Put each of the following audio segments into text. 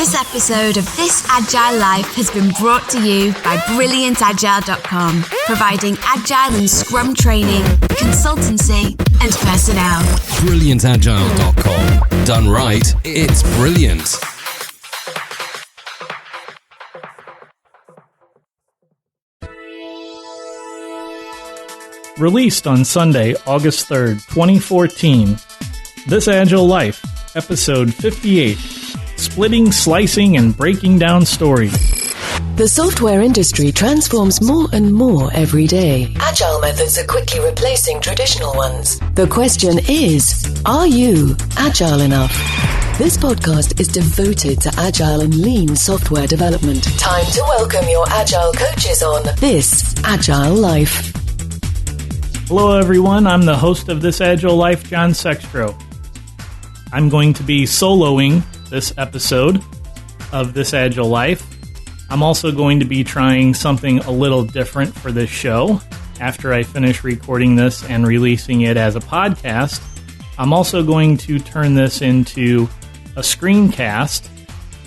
This episode of This Agile Life has been brought to you by BrilliantAgile.com, providing Agile and Scrum training, consultancy, and personnel. BrilliantAgile.com. Done right, it's brilliant. Released on Sunday, August 3rd, 2014, This Agile Life, Episode 58, Splitting, Slicing, and Breaking Down Stories. The software industry transforms more and more every day. Agile methods are quickly replacing traditional ones. The question is, are you agile enough? This podcast is devoted to agile and lean software development. Time to welcome your agile coaches on This Agile Life. Hello everyone, I'm the host of This Agile Life, John Sextro. I'm going to be soloing this episode of This Agile Life. I'm also going to be trying something a little different for this show. After I finish recording this and releasing it as a podcast, I'm also going to turn this into a screencast,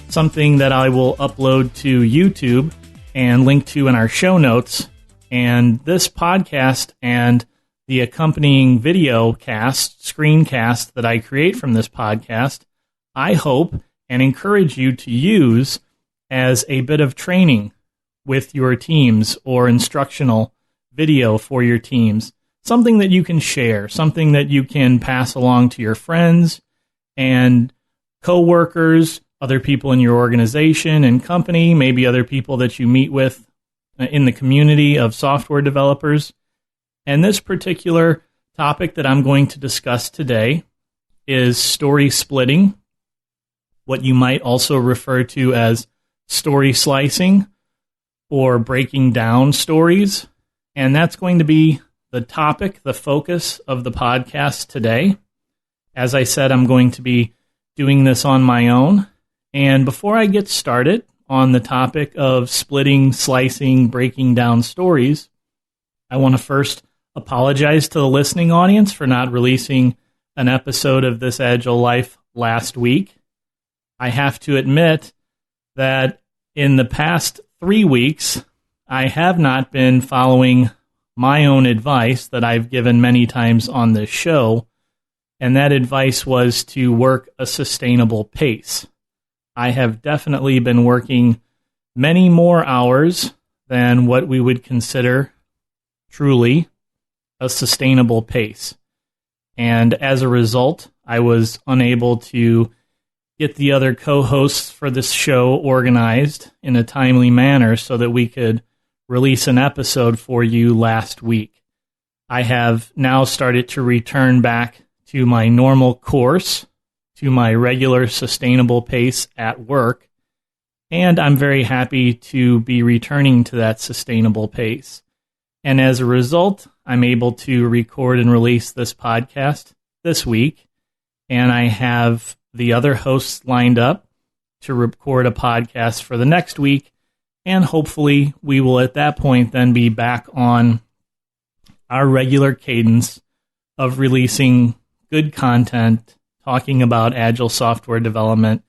something that I will upload to YouTube and link to in our show notes. And this podcast and the accompanying video cast, screencast that I create from this podcast, I hope and encourage you to use as a bit of training with your teams or instructional video for your teams. Something that you can share, something that you can pass along to your friends and coworkers, other people in your organization and company, maybe other people that you meet with in the community of software developers. And this particular topic that I'm going to discuss today is story splitting, what you might also refer to as story slicing or breaking down stories. And that's going to be the topic, the focus of the podcast today. As I said, I'm going to be doing this on my own. And before I get started on the topic of splitting, slicing, breaking down stories, I want to first apologize to the listening audience for not releasing an episode of This Agile Life last week. I have to admit that in the past 3 weeks, I have not been following my own advice that I've given many times on this show, and that advice was to work a sustainable pace. I have definitely been working many more hours than what we would consider truly a sustainable pace. And as a result, I was unable to get the other co-hosts for this show organized in a timely manner so that we could release an episode for you last week. I have now started to return back to my normal course, to my regular sustainable pace at work, and I'm very happy to be returning to that sustainable pace. And as a result, I'm able to record and release this podcast this week, and I have the other hosts lined up to record a podcast for the next week, and hopefully we will at that point then be back on our regular cadence of releasing good content, talking about agile software development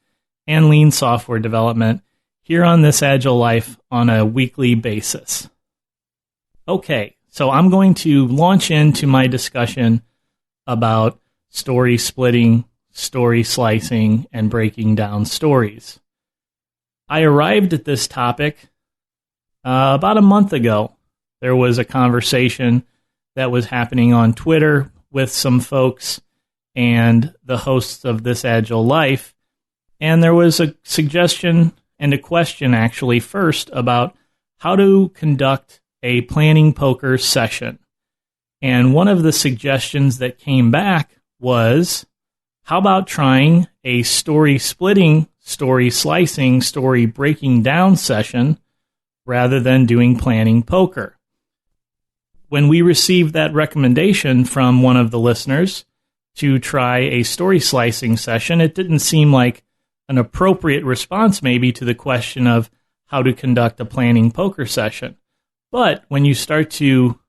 and lean software development here on This Agile Life on a weekly basis. Okay, so I'm going to launch into my discussion about story splitting, story slicing, and breaking down stories. I arrived at this topic about a month ago. There was a conversation that was happening on Twitter with some folks and the hosts of This Agile Life, and there was a suggestion and a question actually first about how to conduct a planning poker session. And one of the suggestions that came back was, how about trying a story splitting, story slicing, story breaking down session rather than doing planning poker? When we received that recommendation from one of the listeners to try a story slicing session, it didn't seem like an appropriate response maybe to the question of how to conduct a planning poker session. But when you start to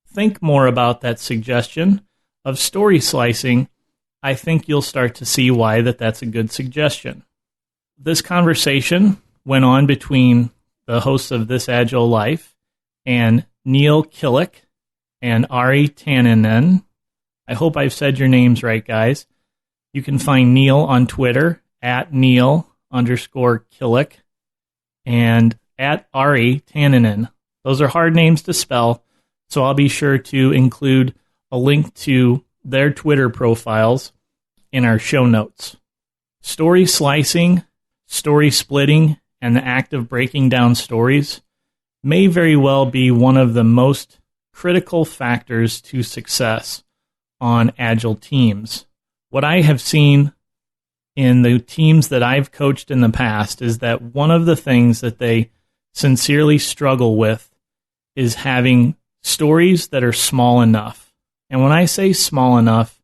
think more about that suggestion of story slicing, I think you'll start to see why that's a good suggestion. this conversation went on between the hosts of This Agile Life and Neil Killick and Ari Tanninen. I hope I've said your names right, guys. You can find Neil on Twitter at Neil_Killick and at Ari Tanninen. Those are hard names to spell, so I'll be sure to include a link to their Twitter profiles in our show notes. Story slicing, story splitting, and the act of breaking down stories may very well be one of the most critical factors to success on Agile teams. What I have seen in the teams that I've coached in the past is that one of the things that they sincerely struggle with is having stories that are small enough. And when I say small enough,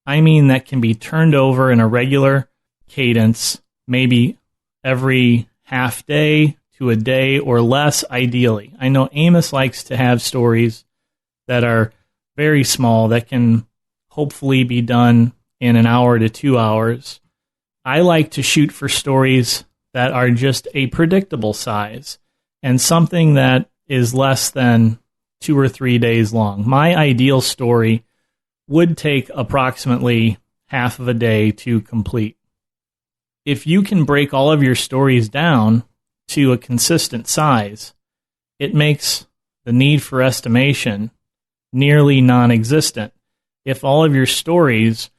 I mean that can be turned over in a regular cadence, maybe every half day to a day or less, ideally. I know Amos likes to have stories that are very small that can hopefully be done in an hour to 2 hours. I like to shoot for stories that are just a predictable size and something that is less than 2 or 3 days long. My ideal story would take approximately half of a day to complete. If you can break all of your stories down to a consistent size, it makes the need for estimation nearly non-existent. If all of your stories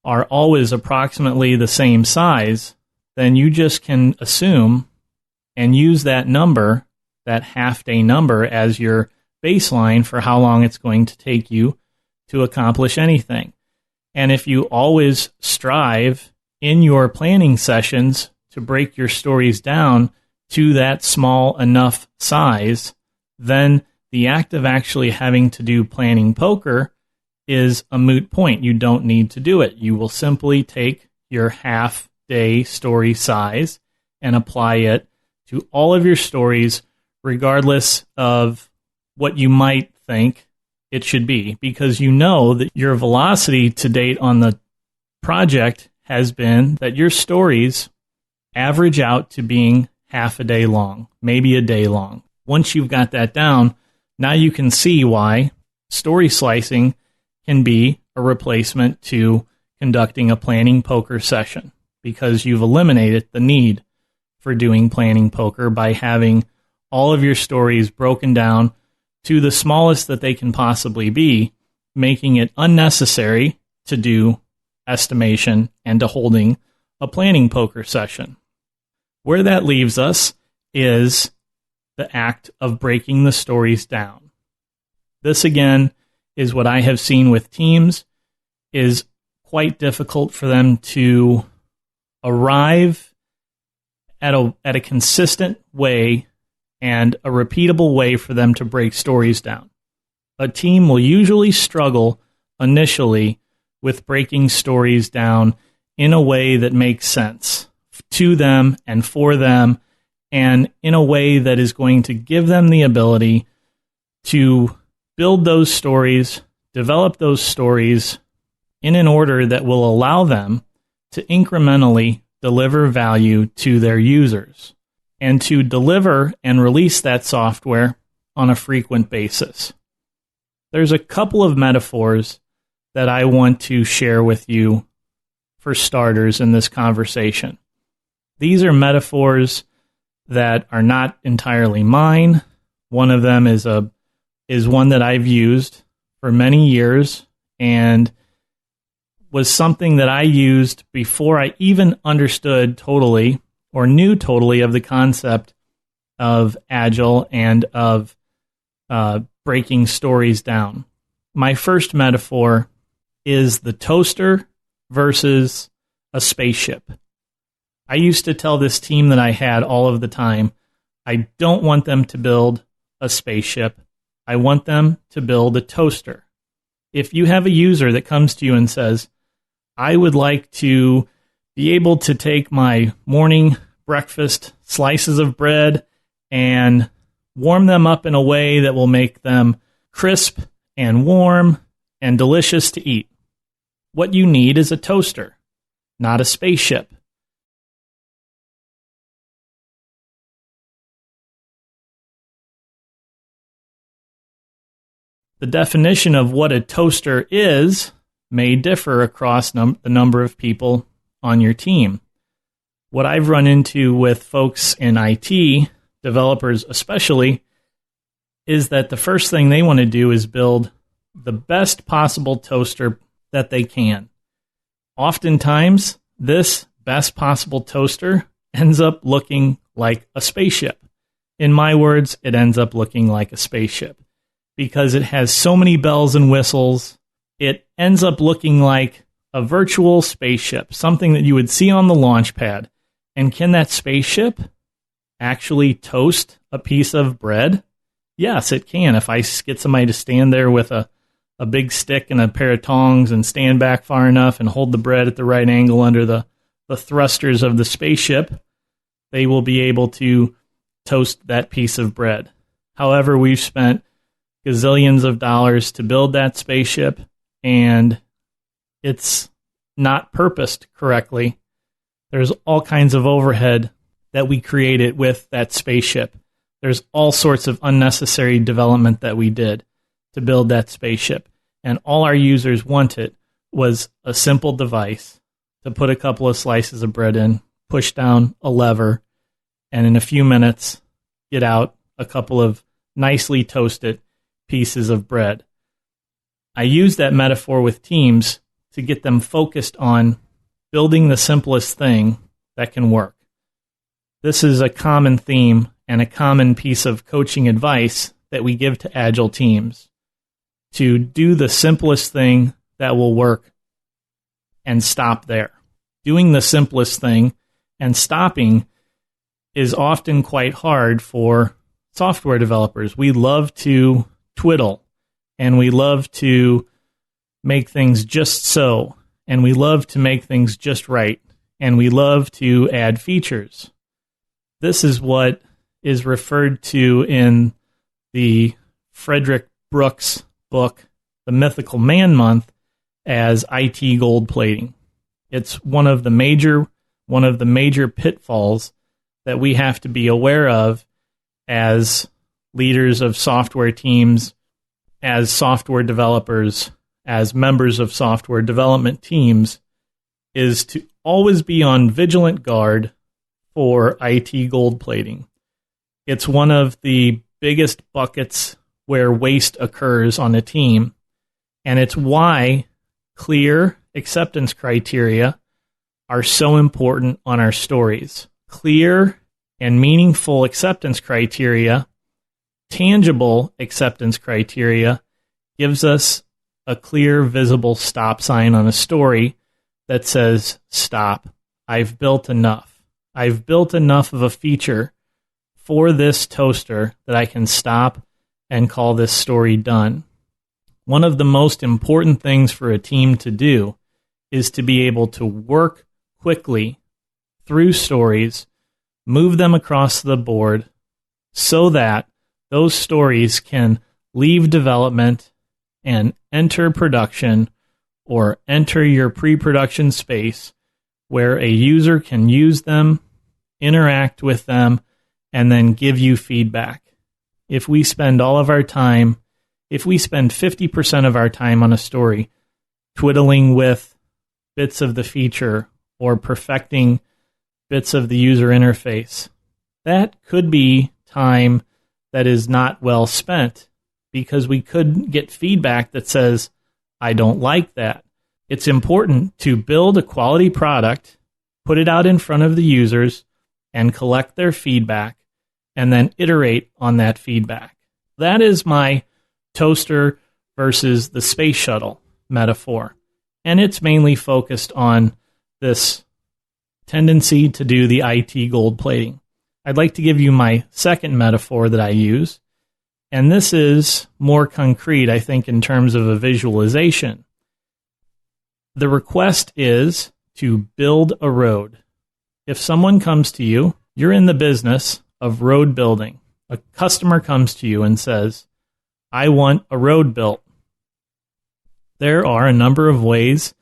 are always approximately the same size, then you just can assume and use that number, that half-day number, as your baseline for how long it's going to take you to accomplish anything. And if you always strive in your planning sessions to break your stories down to that small enough size, then the act of actually having to do planning poker is a moot point. You don't need to do it. You will simply take your half-day story size and apply it to all of your stories, regardless of what you might think it should be, because you know that your velocity to date on the project has been that your stories average out to being half a day long, maybe a day long. Once you've got that down, now you can see why story slicing can be a replacement to conducting a planning poker session, because you've eliminated the need for doing planning poker by having all of your stories broken down to the smallest that they can possibly be, making it unnecessary to do estimation and to holding a planning poker session. Where that leaves us is the act of breaking the stories down. This, again, is what I have seen with teams is quite difficult for them to arrive at a consistent way and a repeatable way for them to break stories down. A team will usually struggle initially with breaking stories down in a way that makes sense to them and for them, and in a way that is going to give them the ability to build those stories, develop those stories in an order that will allow them to incrementally deliver value to their users and to deliver and release that software on a frequent basis. There's a couple of metaphors that I want to share with you for starters in this conversation. These are metaphors that are not entirely mine. One of them is one that I've used for many years and was something that I used before I even understood totally or knew totally of the concept of Agile and of breaking stories down. My first metaphor is the toaster versus a spaceship. I used to tell this team that I had all of the time, I don't want them to build a spaceship. I want them to build a toaster. If you have a user that comes to you and says, I would like to be able to take my morning breakfast slices of bread and warm them up in a way that will make them crisp and warm and delicious to eat. What you need is a toaster, not a spaceship. The definition of what a toaster is may differ across the number of people on your team. What I've run into with folks in IT, developers especially, is that the first thing they want to do is build the best possible toaster that they can. Oftentimes, this best possible toaster ends up looking like a spaceship. In my words, it ends up looking like a spaceship because it has so many bells and whistles. It ends up looking like a virtual spaceship, something that you would see on the launch pad. And can that spaceship actually toast a piece of bread? Yes, it can. If I get somebody to stand there with a big stick and a pair of tongs and stand back far enough and hold the bread at the right angle under the thrusters of the spaceship, they will be able to toast that piece of bread. However, we've spent gazillions of dollars to build that spaceship, and it's not purposed correctly. There's all kinds of overhead that we created with that spaceship. There's all sorts of unnecessary development that we did to build that spaceship. And all our users wanted was a simple device to put a couple of slices of bread in, push down a lever, and in a few minutes, get out a couple of nicely toasted pieces of bread. I use that metaphor with teams to get them focused on building the simplest thing that can work. This is a common theme and a common piece of coaching advice that we give to Agile teams, to do the simplest thing that will work and stop there. Doing the simplest thing and stopping is often quite hard for software developers. We love to twiddle, and we love to make things just so, and we love to make things just right, and we love to add features. This is what is referred to in the Frederick Brooks book, The Mythical Man Month, as IT gold plating. It's one of the major pitfalls that we have to be aware of as leaders of software teams, as software developers, as members of software development teams, is to always be on vigilant guard for IT gold plating. It's one of the biggest buckets where waste occurs on a team, and it's why clear acceptance criteria are so important on our stories. Clear and meaningful acceptance criteria, tangible acceptance criteria, gives us a clear, visible stop sign on a story that says, stop, I've built enough. I've built enough of a feature for this toaster that I can stop and call this story done. One of the most important things for a team to do is to be able to work quickly through stories, move them across the board so that those stories can leave development and enter production or enter your pre-production space where a user can use them, interact with them, and then give you feedback. If we spend 50% of our time on a story twiddling with bits of the feature or perfecting bits of the user interface, that could be time that is not well spent because we could get feedback that says, I don't like that. It's important to build a quality product, put it out in front of the users, and collect their feedback, and then iterate on that feedback. That is my toaster versus the space shuttle metaphor. And it's mainly focused on this tendency to do the IT gold plating. I'd like to give you my second metaphor that I use, and this is more concrete, I think, in terms of a visualization. The request is to build a road. If someone comes to you, you're in the business of road building. A customer comes to you and says, I want a road built. There are a number of ways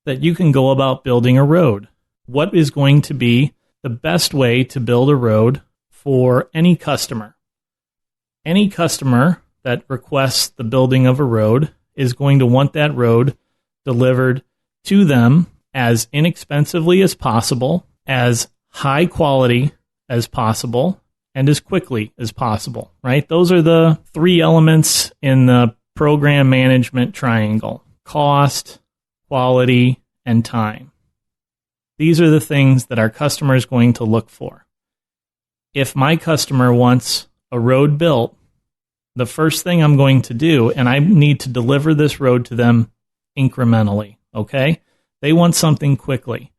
that you can go about building a road. What is going to be the best way to build a road for any customer? Any customer that requests the building of a road is going to want that road delivered to them as inexpensively as possible, as high quality as possible, and as quickly as possible, right? Those are the three elements in the program management triangle: cost, quality, and time. These are the things that our customer is going to look for. If my customer wants a road built, the first thing I'm going to do, and I need to deliver this road to them incrementally, okay? They want something quickly.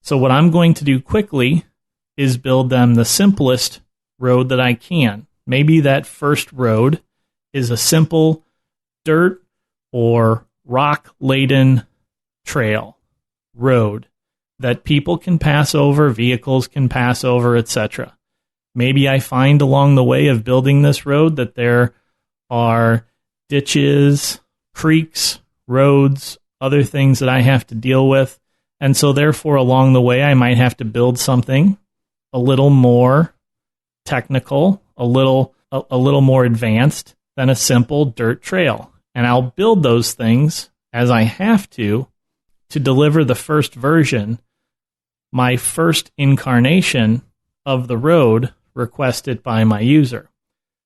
So what I'm going to do quickly is build them the simplest road that I can. Maybe that first road is a simple dirt or rock-laden trail road that people can pass over, vehicles can pass over, etc. Maybe I find along the way of building this road that there are ditches, creeks, roads, other things that I have to deal with. And so therefore, along the way, I might have to build something a little more technical, a little more advanced than a simple dirt trail. And I'll build those things as I have to deliver the first version, my first incarnation of the road requested by my user.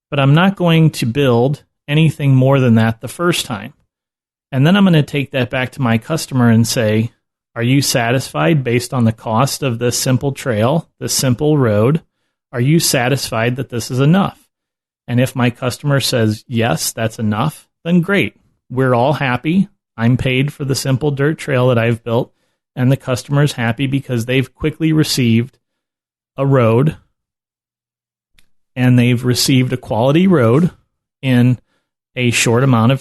But I'm not going to build anything more than that the first time. And then I'm going to take that back to my customer and say, are you satisfied based on the cost of this simple trail, this simple road? Are you satisfied that this is enough? And if my customer says, yes, that's enough, then great. We're all happy. I'm paid for the simple dirt trail that I've built, and the customer's happy because they've quickly received a road, and they've received a quality road in a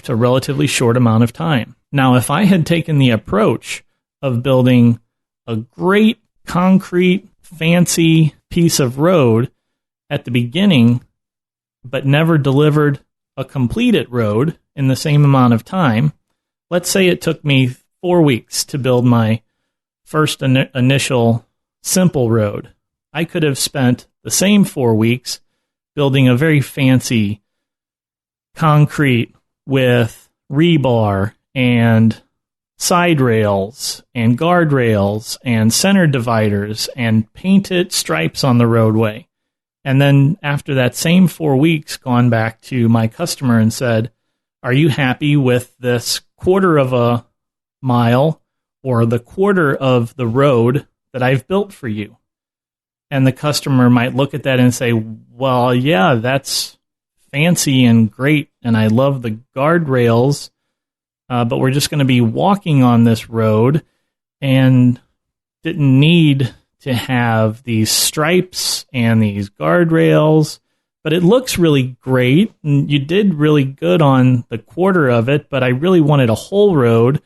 relatively short amount of time. Now, if I had taken the approach of building a great concrete, fancy piece of road at the beginning, but never delivered a completed road in the same amount of time, let's say it took me 4 weeks to build my first initial simple road. I could have spent the same 4 weeks building a very fancy concrete with rebar and side rails and guardrails and center dividers and painted stripes on the roadway. And then after that same 4 weeks, gone back to my customer and said, are you happy with this quarter of a mile or the quarter of the road that I've built for you? And the customer might look at that and say, well, yeah, that's fancy and great, and I love the guardrails, but we're just going to be walking on this road and didn't need to have these stripes and these guardrails, but it looks really great, and you did really good on the quarter of it, but I really wanted a whole road,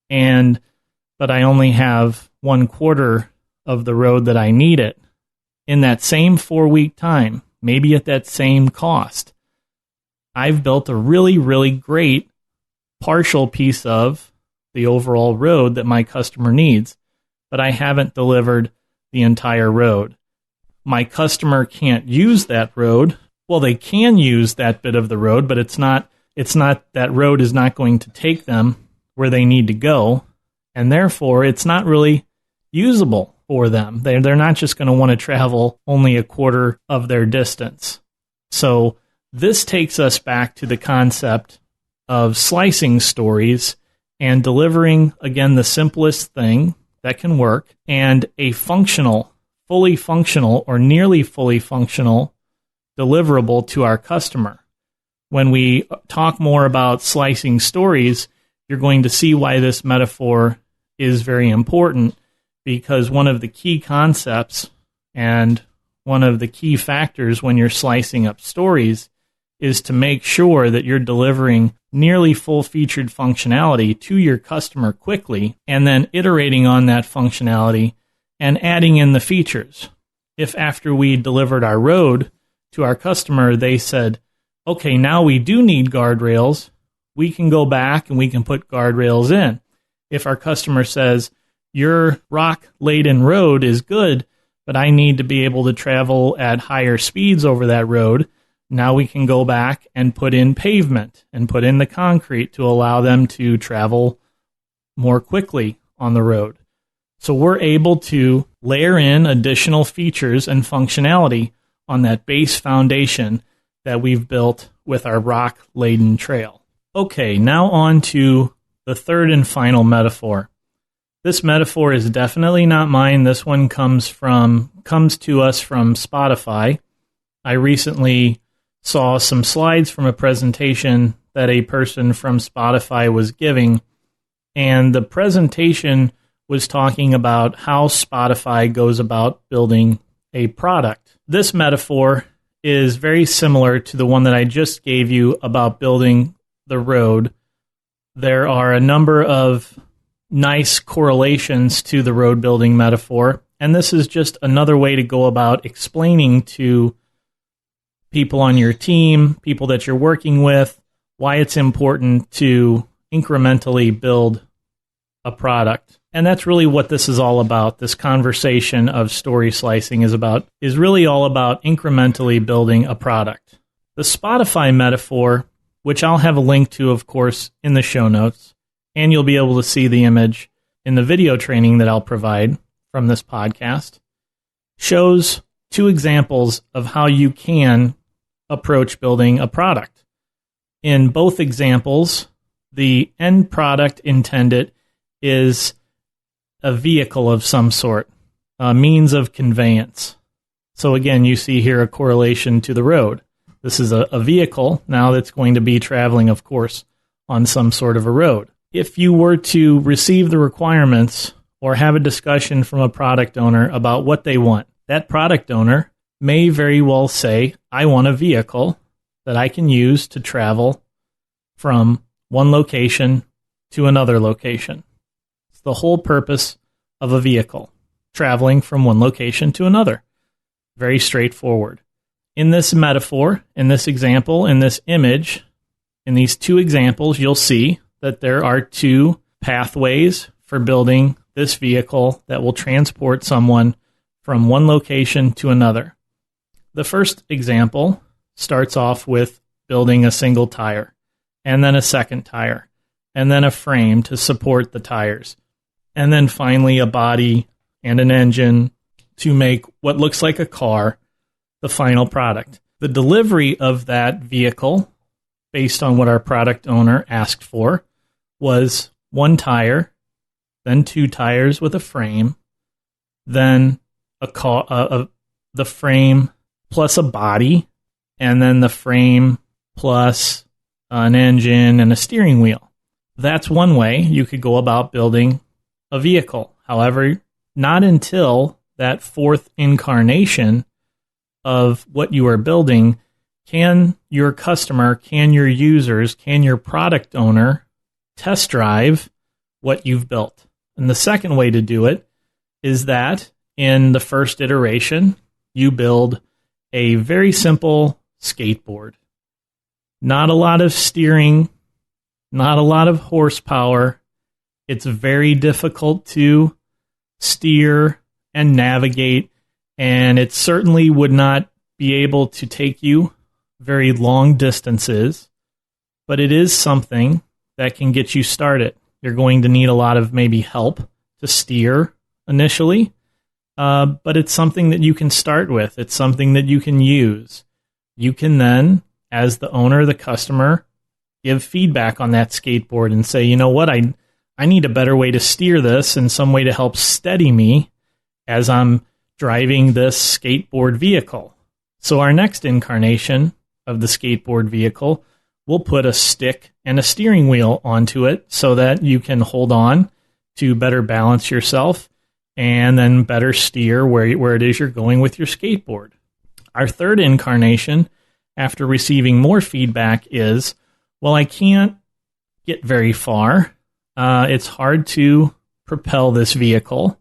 but I only have 1/4 of the road that I need it. In that same 4-week time, maybe at that same cost, I've built a really, really great partial piece of the overall road that my customer needs, but I haven't delivered the entire road. My customer can't use that road. Well, they can use that bit of the road, but that road is not going to take them where they need to go, and therefore it's not really usable for them. They're not just going to want to travel only a quarter of their distance. So this takes us back to the concept of slicing stories and delivering, again, the simplest thing that can work and a functional, fully functional or nearly fully functional deliverable to our customer. When we talk more about slicing stories, you're going to see why this metaphor is very important, because one of the key concepts and one of the key factors when you're slicing up stories is to make sure that you're delivering nearly full-featured functionality to your customer quickly and then iterating on that functionality and adding in the features. If after we delivered our road to our customer, they said, okay, now we do need guardrails, we can go back and we can put guardrails in. If our customer says, your rock-laden road is good, but I need to be able to travel at higher speeds over that road, Now we can go back and put in pavement and put in the concrete to allow them to travel more quickly on the road. So we're able to layer in additional features and functionality on that base foundation that we've built with our rock-laden trail. Okay, now on to the third and final metaphor. This metaphor is definitely not mine. This one comes to us from Spotify. I recently saw some slides from a presentation that a person from Spotify was giving, and the presentation was talking about how Spotify goes about building a product. This metaphor is very similar to the one that I just gave you about building the road. There are a number of nice correlations to the road building metaphor, and this is just another way to go about explaining to people on your team, people that you're working with, why it's important to incrementally build a product. And that's really what this is all about. This conversation of story slicing is really all about incrementally building a product. The Spotify metaphor, which I'll have a link to, of course, in the show notes, and you'll be able to see the image in the video training that I'll provide from this podcast, shows two examples of how you can approach building a product. In both examples, the end product intended is a vehicle of some sort, a means of conveyance. So again, you see here a correlation to the road. This is a vehicle now that's going to be traveling, of course, on some sort of a road. If you were to receive the requirements or have a discussion from a product owner about what they want, that product owner may very well say, I want a vehicle that I can use to travel from one location to another location. It's the whole purpose of a vehicle, traveling from one location to another. Very straightforward. In this metaphor, in this example, in this image, in these two examples, you'll see that there are two pathways for building this vehicle that will transport someone from one location to another. The first example starts off with building a single tire, and then a second tire, and then a frame to support the tires, and then finally a body and an engine to make what looks like a car, the final product. The delivery of that vehicle, based on what our product owner asked for, was one tire, then two tires with a frame, then the frame plus a body, and then the frame plus an engine and a steering wheel. That's one way you could go about building a vehicle. However, not until that fourth incarnation of what you are building can your customer, can your users, can your product owner test drive what you've built. And the second way to do it is that in the first iteration, you build a very simple skateboard. Not a lot of steering, not a lot of horsepower. It's very difficult to steer and navigate, and it certainly would not be able to take you very long distances, but it is something that can get you started. You're going to need a lot of maybe help to steer initially, but it's something that you can start with. It's something that you can use. You can then, as the owner, the customer, give feedback on that skateboard and say, you know what, I need a better way to steer this and some way to help steady me as I'm driving this skateboard vehicle. So our next incarnation of the skateboard vehicle, we'll put a stick and a steering wheel onto it so that you can hold on to better balance yourself and then better steer where it is you're going with your skateboard. Our third incarnation, after receiving more feedback, is, well, I can't get very far. It's hard to propel this vehicle,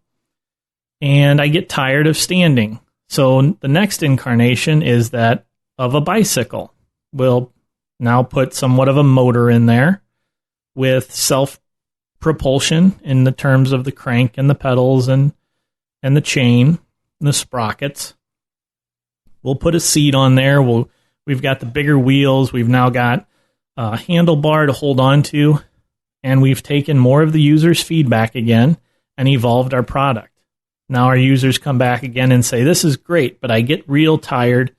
and I get tired of standing. So the next incarnation is that of a bicycle. We'll now put somewhat of a motor in there with self-propulsion in the terms of the crank and the pedals and the chain and the sprockets. We'll put a seat on there. We've got the bigger wheels. We've now got a handlebar to hold on to, and we've taken more of the user's feedback again and evolved our product. Now our users come back again and say, this is great, but I get real tired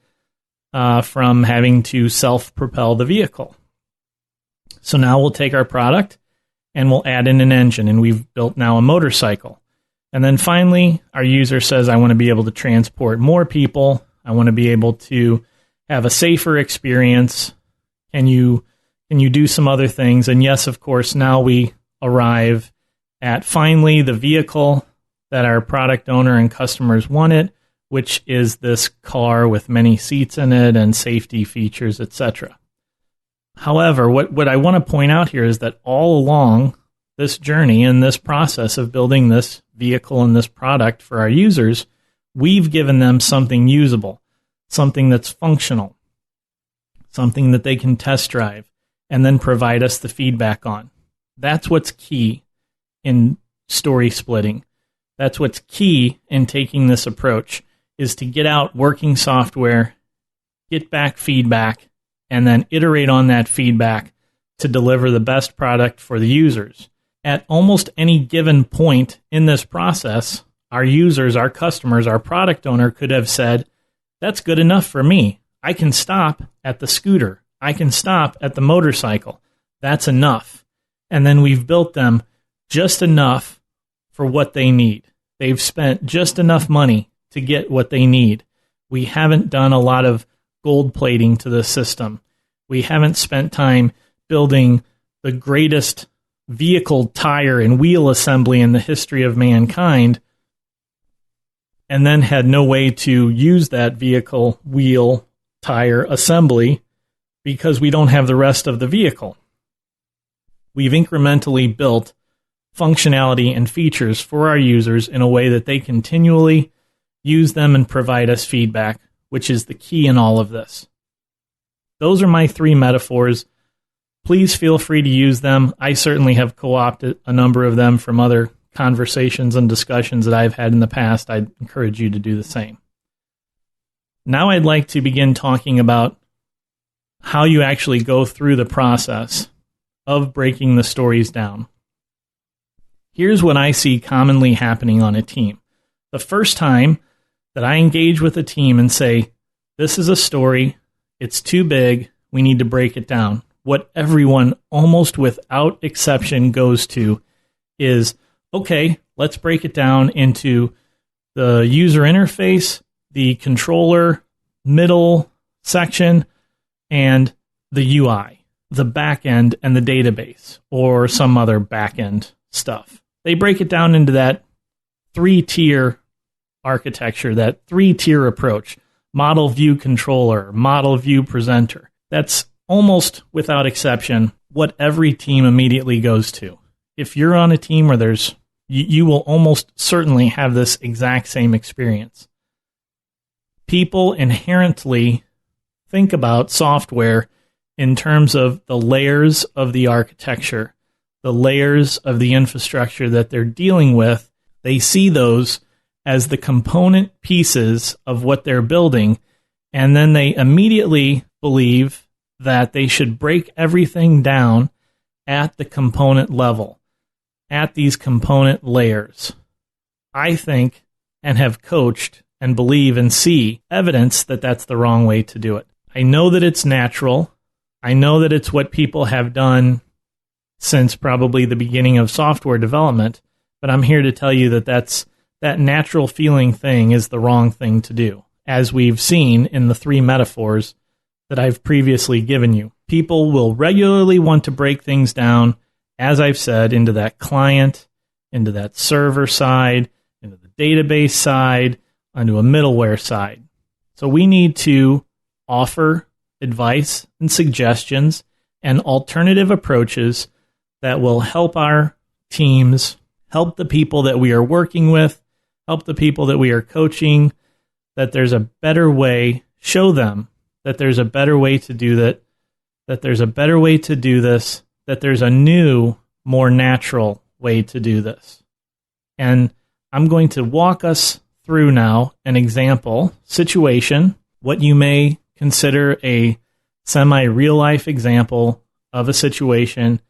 from having to self-propel the vehicle. So now we'll take our product and we'll add in an engine, and we've built now a motorcycle. And then finally, our user says, I want to be able to transport more people. I want to be able to have a safer experience. Can you do some other things? And yes, of course, now we arrive at finally the vehicle that our product owner and customers wanted, which is this car with many seats in it and safety features, etc. However, what I want to point out here is that all along this journey and this process of building this vehicle and this product for our users, we've given them something usable, something that's functional, something that they can test drive, and then provide us the feedback on. That's what's key in story splitting. That's what's key in taking this approach, is to get out working software, get back feedback, and then iterate on that feedback to deliver the best product for the users. At almost any given point in this process, our users, our customers, our product owner could have said, that's good enough for me. I can stop at the scooter. I can stop at the motorcycle. That's enough. And then we've built them just enough for what they need. They've spent just enough money to get what they need. We haven't done a lot of gold plating to the system. We haven't spent time building the greatest vehicle, tire, and wheel assembly in the history of mankind, and then had no way to use that vehicle, wheel, tire assembly because we don't have the rest of the vehicle. We've incrementally built functionality and features for our users in a way that they continually use them and provide us feedback, which is the key in all of this. Those are my 3 metaphors. Please feel free to use them. I certainly have co-opted a number of them from other conversations and discussions that I've had in the past. I'd encourage you to do the same. Now I'd like to begin talking about how you actually go through the process of breaking the stories down. Here's what I see commonly happening on a team. The first time that I engage with a team and say, this is a story, it's too big, we need to break it down, what everyone, almost without exception, goes to is, okay, let's break it down into the user interface, the controller, middle section, and the UI, the back end, and the database, or some other back end stuff. They break it down into that 3-tier architecture, that 3-tier approach: model, view, controller, model, view, presenter. That's almost without exception what every team immediately goes to. If you're on a team where you will almost certainly have this exact same experience. People inherently think about software in terms of the layers of the architecture, the layers of the infrastructure that they're dealing with. They see those as the component pieces of what they're building, and then they immediately believe that they should break everything down at the component level, at these component layers. I think, and have coached and believe and see evidence that that's the wrong way to do it. I know that it's natural. I know that it's what people have done since probably the beginning of software development, but I'm here to tell you that that natural feeling thing is the wrong thing to do, as we've seen in the 3 metaphors that I've previously given you. People will regularly want to break things down, as I've said, into that client, into that server side, into the database side, onto a middleware side. So we need to offer advice and suggestions and alternative approaches that will help our teams, help the people that we are working with, help the people that we are coaching, that there's a better way, show them that there's a better way to do that there's a better way to do this, that there's a new, more natural way to do this. And I'm going to walk us through now an example situation, what you may consider a semi-real life example of a situation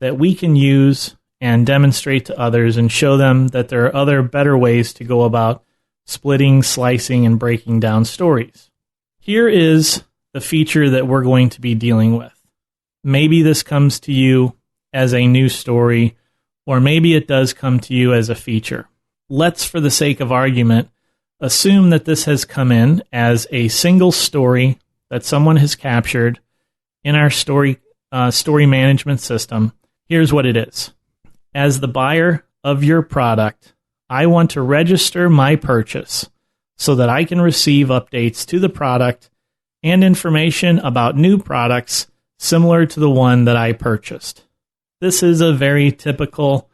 that we can use and demonstrate to others and show them that there are other better ways to go about splitting, slicing, and breaking down stories. Here is the feature that we're going to be dealing with. Maybe this comes to you as a new story, or maybe it does come to you as a feature. Let's, for the sake of argument, assume that this has come in as a single story that someone has captured in our story management system. Here's what it is. As the buyer of your product, I want to register my purchase so that I can receive updates to the product and information about new products similar to the one that I purchased. This is a very typical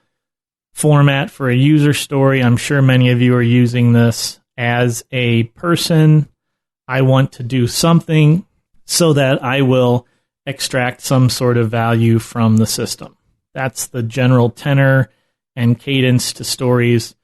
format for a user story. I'm sure many of you are using this. As a person, I want to do something so that I will extract some sort of value from the system. That's the general tenor and cadence to stories.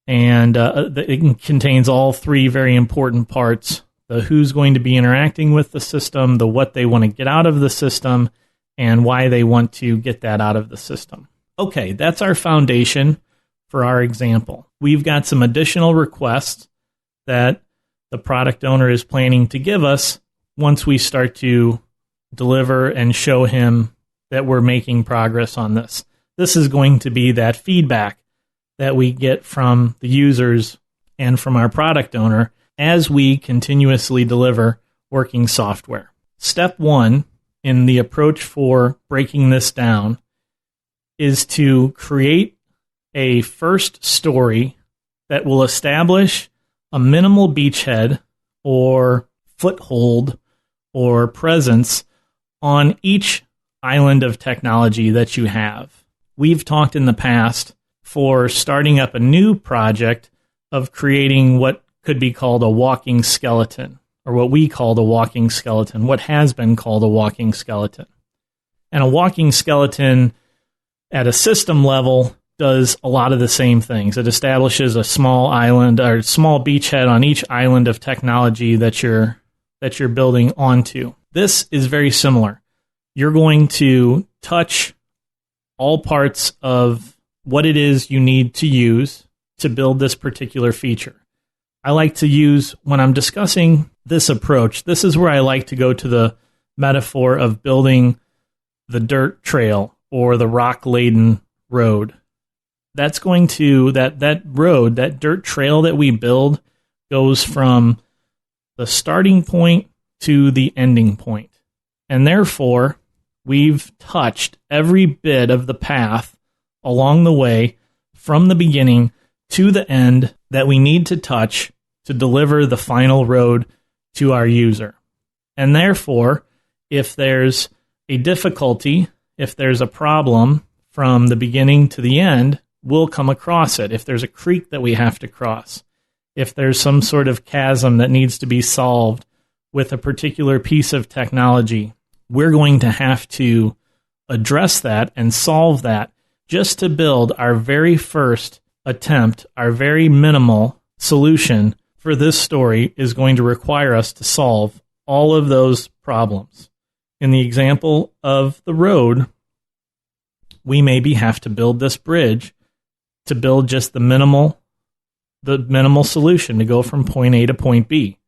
And it contains all three very important parts: the who's going to be interacting with the system, the what they want to get out of the system, and why they want to get that out of the system. Okay, that's our foundation for our example. We've got some additional requests that the product owner is planning to give us once we start to deliver and show him that we're making progress on this. This is going to be that feedback that we get from the users and from our product owner as we continuously deliver working software. Step one in the approach for breaking this down is to create a first story that will establish a minimal beachhead or foothold or presence on each island of technology that you have. We've talked in the past for starting up a new project of creating what could be called a walking skeleton, or what we call the walking skeleton, what has been called a walking skeleton. And a walking skeleton at a system level does a lot of the same things. It establishes a small island or small beachhead on each island of technology that you're building onto. This is very similar. You're going to touch all parts of what it is you need to use to build this particular feature. I like to use, when I'm discussing this approach, this is where I like to go to the metaphor of building the dirt trail or the rock-laden road. That's going to, that road, that dirt trail that we build goes from the starting point to the ending point. And therefore, we've touched every bit of the path along the way from the beginning to the end that we need to touch to deliver the final road to our user. And therefore, if there's a difficulty, if there's a problem from the beginning to the end, we'll come across it. If there's a creek that we have to cross, if there's some sort of chasm that needs to be solved with a particular piece of technology, we're going to have to address that and solve that just to build our very first attempt. Our very minimal solution for this story is going to require us to solve all of those problems. In the example of the road, we maybe have to build this bridge to build just the minimal solution to go from point A to point B.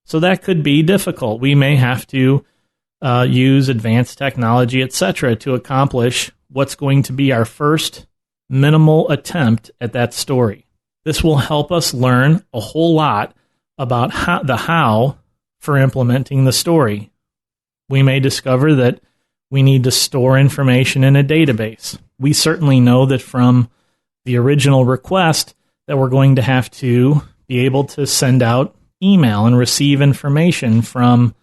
So that could be difficult. We may have to use advanced technology, etc., to accomplish what's going to be our first minimal attempt at that story. This will help us learn a whole lot about the how for implementing the story. We may discover that we need to store information in a database. We certainly know that from the original request that we're going to have to be able to send out email and receive information from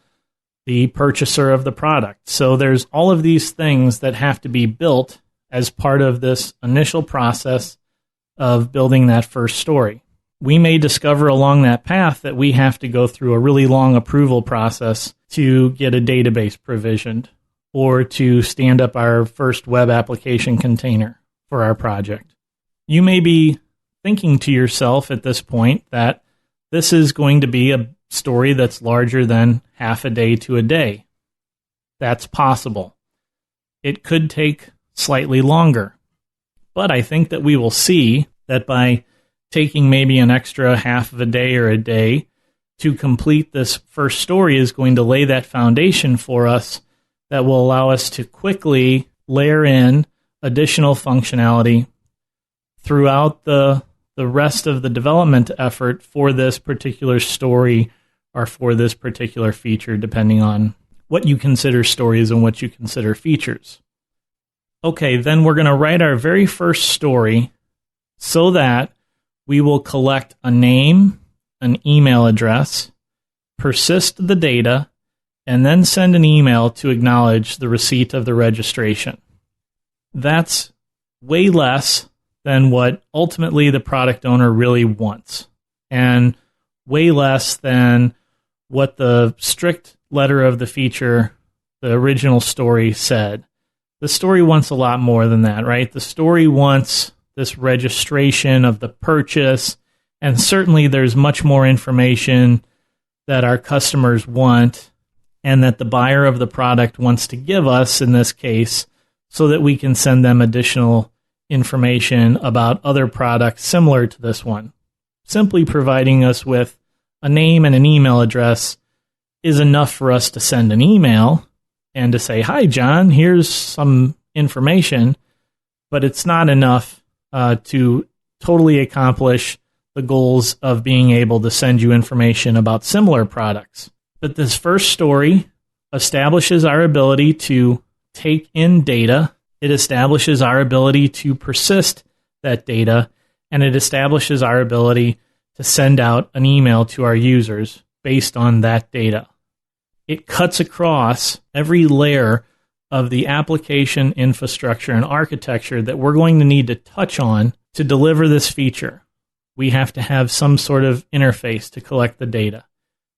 the purchaser of the product. So there's all of these things that have to be built as part of this initial process of building that first story. We may discover along that path that we have to go through a really long approval process to get a database provisioned or to stand up our first web application container for our project. You may be thinking to yourself at this point that this is going to be a story that's larger than half a day to a day. That's possible. It could take slightly longer, but I think that we will see that by taking maybe an extra half of a day or a day to complete this first story is going to lay that foundation for us that will allow us to quickly layer in additional functionality throughout the rest of the development effort for this particular story or for this particular feature, depending on what you consider stories and what you consider features. Okay, then we're going to write our very first story so that we will collect a name, an email address, persist the data, and then send an email to acknowledge the receipt of the registration. That's way less than what ultimately the product owner really wants, and way less than what the strict letter of the feature, the original story, said. The story wants a lot more than that, right? The story wants this registration of the purchase, and certainly there's much more information that our customers want and that the buyer of the product wants to give us in this case so that we can send them additional information about other products similar to this one. Simply providing us with a name and an email address is enough for us to send an email and to say, "Hi, John, here's some information," but it's not enough to totally accomplish the goals of being able to send you information about similar products. But this first story establishes our ability to take in data, it establishes our ability to persist that data, and it establishes our ability to send out an email to our users based on that data. It cuts across every layer of the application, infrastructure, and architecture that we're going to need to touch on to deliver this feature. We have to have some sort of interface to collect the data.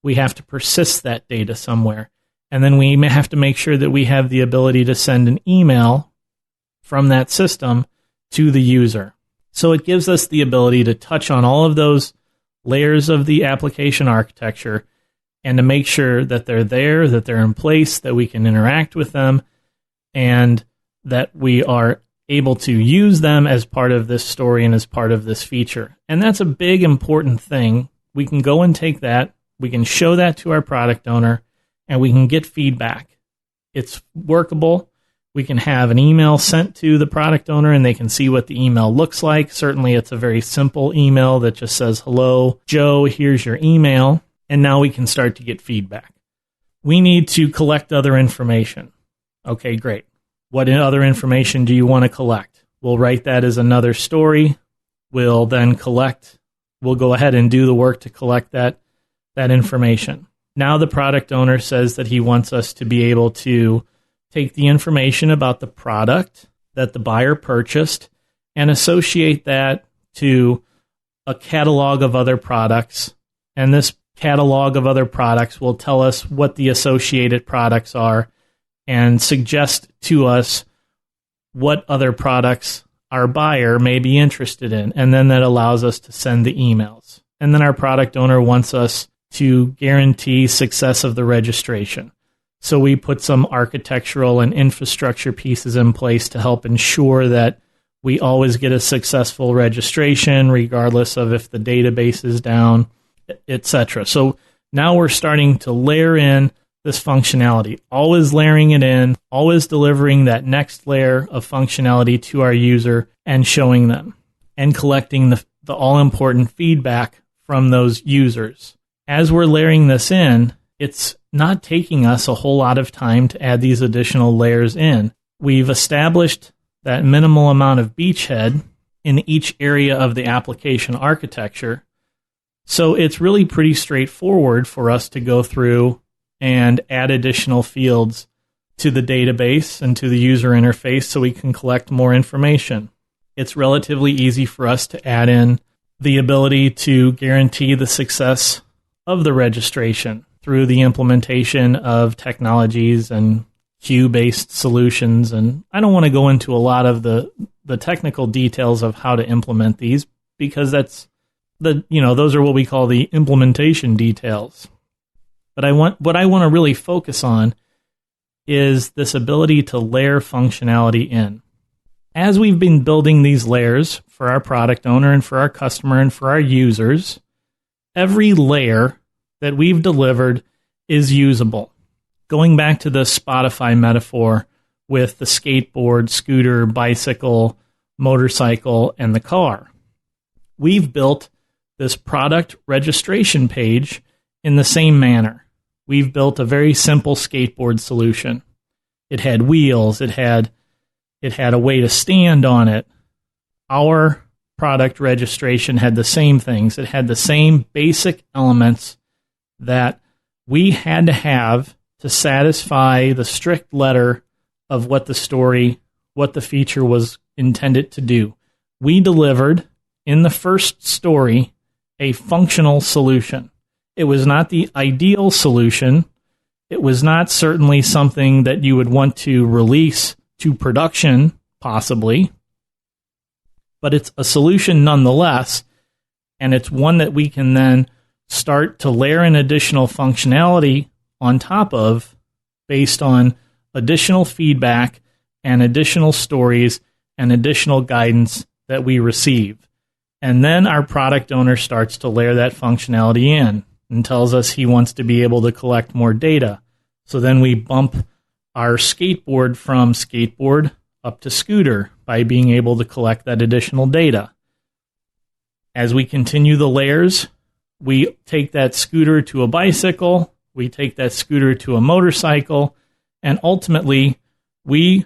We have to persist that data somewhere. And then we may have to make sure that we have the ability to send an email from that system to the user. So it gives us the ability to touch on all of those layers of the application architecture and to make sure that they're there, that they're in place, that we can interact with them, and that we are able to use them as part of this story and as part of this feature. And that's a big, important thing. We can go and take that, we can show that to our product owner, and we can get feedback. It's workable. We can have an email sent to the product owner and they can see what the email looks like. Certainly it's a very simple email that just says, "Hello, Joe, here's your email." And now we can start to get feedback. We need to collect other information. Okay, great. What other information do you want to collect? We'll write that as another story. We'll then we'll go ahead and do the work to collect that information. Now the product owner says that he wants us to be able to take the information about the product that the buyer purchased and associate that to a catalog of other products. And this catalog of other products will tell us what the associated products are and suggest to us what other products our buyer may be interested in. And then that allows us to send the emails. And then our product owner wants us to guarantee success of the registration. So we put some architectural and infrastructure pieces in place to help ensure that we always get a successful registration, regardless of if the database is down, etc. So now we're starting to layer in this functionality, always layering it in, always delivering that next layer of functionality to our user and showing them and collecting the all-important feedback from those users. As we're layering this in, it's not taking us a whole lot of time to add these additional layers in. We've established that minimal amount of beachhead in each area of the application architecture. So it's really pretty straightforward for us to go through and add additional fields to the database and to the user interface so we can collect more information. It's relatively easy for us to add in the ability to guarantee the success of the registration through the implementation of technologies and queue-based solutions. And I don't want to go into a lot of the technical details of how to implement those are what we call the implementation details. But what I want to really focus on is this ability to layer functionality in. As we've been building these layers for our product owner and for our customer and for our users, every layer that we've delivered is usable. Going back to the Spotify metaphor with the skateboard, scooter, bicycle, motorcycle, and the car. We've built this product registration page in the same manner. We've built a very simple skateboard solution. It had wheels, it had a way to stand on it. Our product registration had the same things. It had the same basic elements that we had to have to satisfy the strict letter of what the story, what the feature was intended to do. We delivered, in the first story, a functional solution. It was not the ideal solution. It was not certainly something that you would want to release to production, possibly, but it's a solution nonetheless, and it's one that we can then start to layer in additional functionality on top of based on additional feedback and additional stories and additional guidance that we receive. And then our product owner starts to layer that functionality in and tells us he wants to be able to collect more data. So then we bump our skateboard from skateboard up to scooter by being able to collect that additional data. As we continue the layers, we take that scooter to a bicycle, we take that scooter to a motorcycle, and ultimately we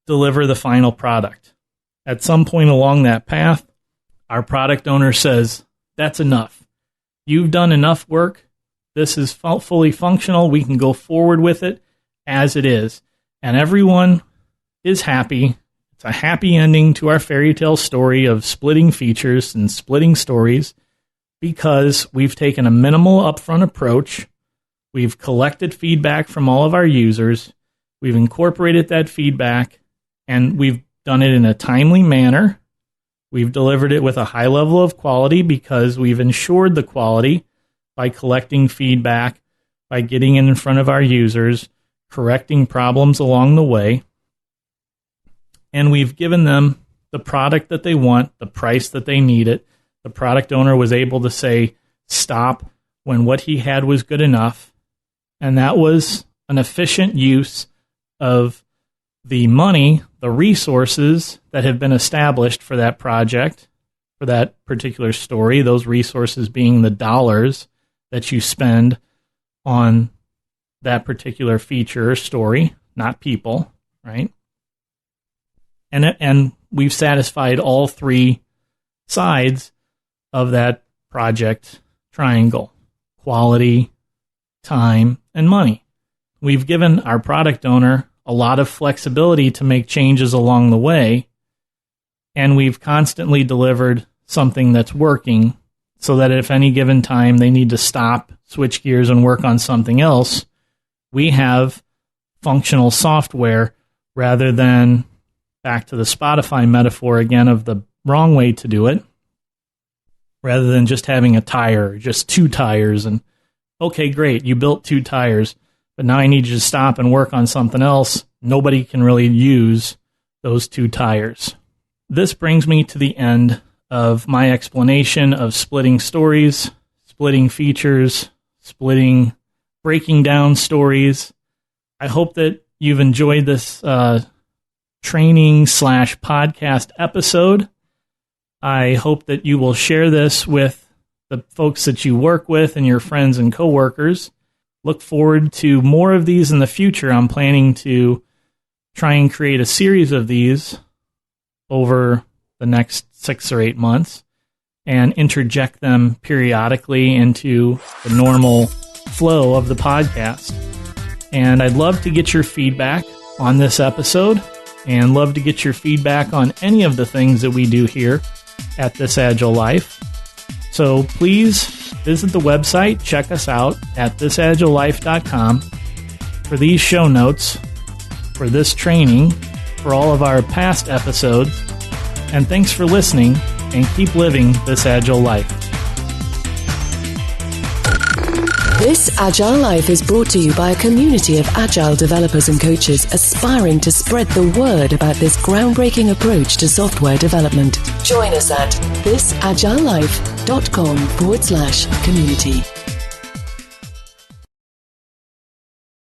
deliver the final product. At some point along that path, our product owner says, that's enough. You've done enough work. This is fully functional. We can go forward with it as it is. And everyone is happy. It's a happy ending to our fairy tale story of splitting features and splitting stories because we've taken a minimal upfront approach. We've collected feedback from all of our users. We've incorporated that feedback, and we've done it in a timely manner. We've delivered it with a high level of quality because we've ensured the quality by collecting feedback, by getting in front of our users, correcting problems along the way. And we've given them the product that they want, the price that they need it. The product owner was able to say stop when what he had was good enough. And that was an efficient use of the money, the resources that have been established for that project, for that particular story, those resources being the dollars that you spend on that particular feature or story, not people, right? And we've satisfied all three sides of that project triangle: quality, time, and money. We've given our product owner a lot of flexibility to make changes along the way, and we've constantly delivered something that's working so that if any given time they need to stop, switch gears, and work on something else, we have functional software rather than, back to the Spotify metaphor again of the wrong way to do it, rather than just having a tire, just two tires, and okay, great, you built two tires, but now I need you to stop and work on something else. Nobody can really use those two tires. This brings me to the end of my explanation of splitting stories, splitting features, breaking down stories. I hope that you've enjoyed this training/podcast episode. I hope that you will share this with the folks that you work with and your friends and coworkers. Look forward to more of these in the future. I'm planning to try and create a series of these over the next 6 or 8 months and interject them periodically into the normal flow of the podcast. And I'd love to get your feedback on this episode and love to get your feedback on any of the things that we do here at This Agile Life. So please visit the website, check us out at thisagilelife.com for these show notes, for this training, for all of our past episodes. And thanks for listening, and keep living this Agile life. This Agile Life is brought to you by a community of Agile developers and coaches aspiring to spread the word about this groundbreaking approach to software development. Join us at thisagilelife.com/community.